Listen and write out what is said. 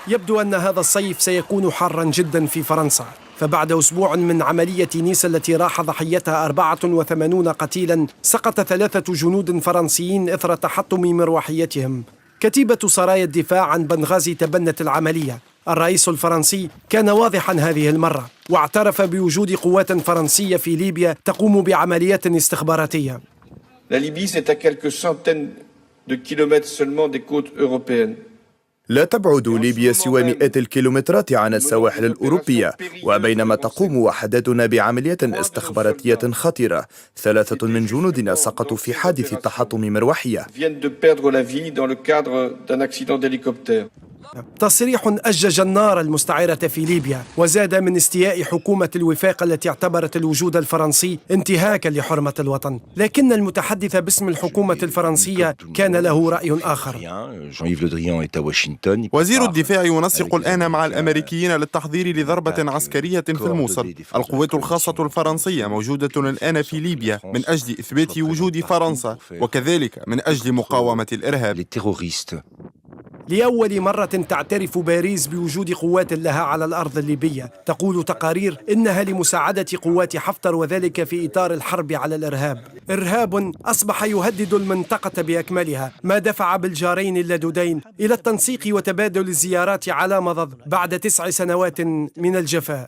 يبدو أن هذا الصيف سيكون حارا جدا في فرنسا، فبعد أسبوع من عملية نيس التي راح ضحيتها 84 قتيلا، سقط 3 جنود فرنسيين إثر تحطم مروحيتهم. كتيبة سرايا الدفاع عن بنغازي تبنت العملية. الرئيس الفرنسي كان واضحا هذه المرة، واعترف بوجود قوات فرنسية في ليبيا تقوم بعمليات استخباراتية. La Libye, c'est à quelques centaines de kilomètres seulement des côtes européennes. لا تبعد ليبيا سوى مئات الكيلومترات عن السواحل الأوروبية، وبينما تقوم وحداتنا بعمليات استخباراتية خطيرة، 3 من جنودنا سقطوا في حادث تحطم مروحية. تصريح أجج النار المستعرة في ليبيا، وزاد من استياء حكومة الوفاق التي اعتبرت الوجود الفرنسي انتهاكا لحرمة الوطن. لكن المتحدث باسم الحكومة الفرنسية كان له رأي آخر. وزير الدفاع ينسق الآن مع الأمريكيين للتحضير لضربة عسكرية في الموصل. القوات الخاصة الفرنسية موجودة الآن في ليبيا من أجل إثبات وجود فرنسا، وكذلك من أجل مقاومة الإرهاب. لأول مرة تعترف باريس بوجود قوات لها على الأرض الليبية. تقول تقارير إنها لمساعدة قوات حفتر، وذلك في إطار الحرب على الإرهاب. إرهاب أصبح يهدد المنطقة بأكملها، ما دفع بالجارين اللدودين إلى التنسيق وتبادل الزيارات على مضض بعد 9 سنوات من الجفاء.